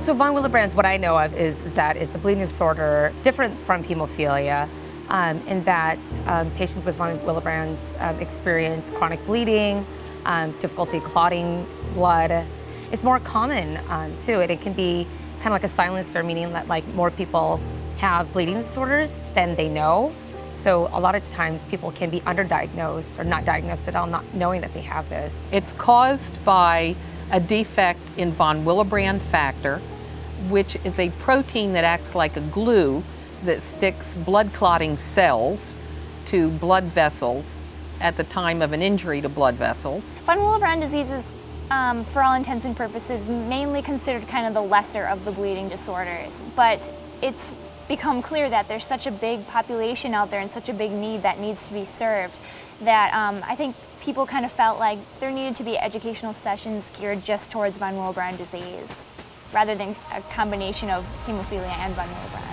So von Willebrands, what I know of is that it's a bleeding disorder different from hemophilia, in that patients with von Willebrands experience chronic bleeding, difficulty clotting blood. It's more common too, and it can be kind of like a silencer, meaning that like more people have bleeding disorders than they know. So a lot of times people can be underdiagnosed or not diagnosed at all, not knowing that they have this. It's caused by a defect in von Willebrand factor, which is a protein that acts like a glue that sticks blood clotting cells to blood vessels at the time of an injury to blood vessels. Von Willebrand disease is, for all intents and purposes, mainly considered kind of the lesser of the bleeding disorders. But it's become clear that there's such a big population out there and such a big need that needs to be served that I think people kind of felt like there needed to be educational sessions geared just towards von Willebrand disease, rather than a combination of hemophilia and von Willebrand.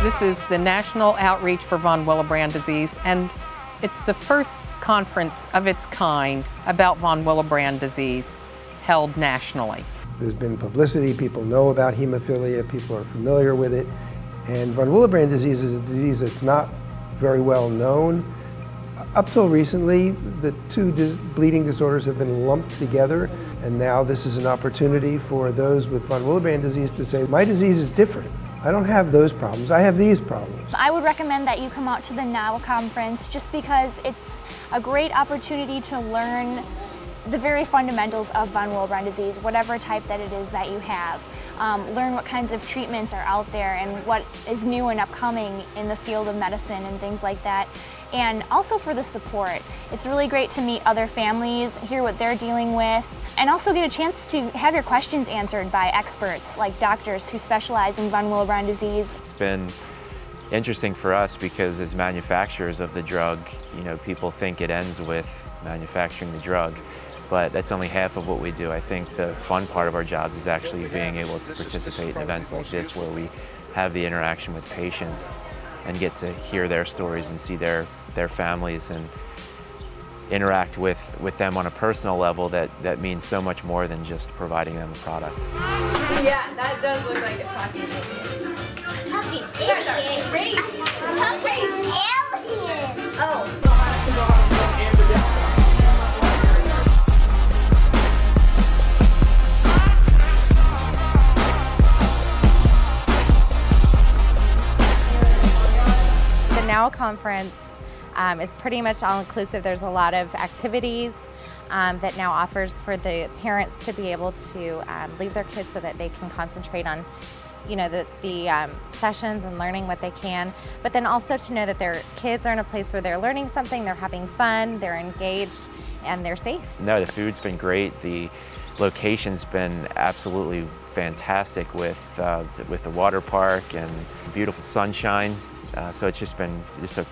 This is the National Outreach for von Willebrand Disease, and it's the first conference of its kind about von Willebrand disease held nationally. There's been publicity, people know about hemophilia, people are familiar with it, and von Willebrand disease is a disease that's not very well known. Up till recently, the two bleeding disorders have been lumped together, and now this is an opportunity for those with von Willebrand disease to say, my disease is different. I don't have those problems, I have these problems. I would recommend that you come out to the NOW conference just because it's a great opportunity to learn the very fundamentals of von Willebrand disease, whatever type that it is that you have. Learn what kinds of treatments are out there and what is new and upcoming in the field of medicine and things like that. And also for the support. It's really great to meet other families, hear what they're dealing with, and also get a chance to have your questions answered by experts like doctors who specialize in von Willebrand disease. It's been interesting for us because as manufacturers of the drug, you know, people think it ends with manufacturing the drug, but that's only half of what we do. I think the fun part of our jobs is actually being able to participate in events like this where we have the interaction with patients and get to hear their stories and see their families and interact with them on a personal level that means so much more than just providing them a product. Yeah, that does look like a talking alien. Talking alien? Talking alien! Oh. The NOW conference is pretty much all-inclusive. There's a lot of activities that NOW offers for the parents to be able to leave their kids so that they can concentrate on, you know, the sessions and learning what they can, but then also to know that their kids are in a place where they're learning something, they're having fun, they're engaged, and they're safe. No, the food's been great. The location's been absolutely fantastic with the water park and beautiful sunshine. So it's just been a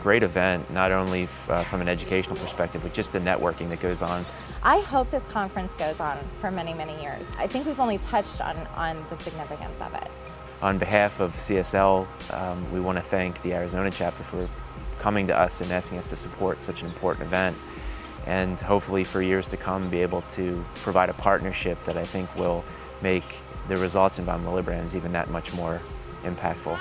great event, not only from an educational perspective, but just the networking that goes on. I hope this conference goes on for many, many years. I think we've only touched on the significance of it. On behalf of CSL, we want to thank the Arizona chapter for coming to us and asking us to support such an important event, and hopefully for years to come be able to provide a partnership that I think will make the results in von Willebrands even that much more impactful.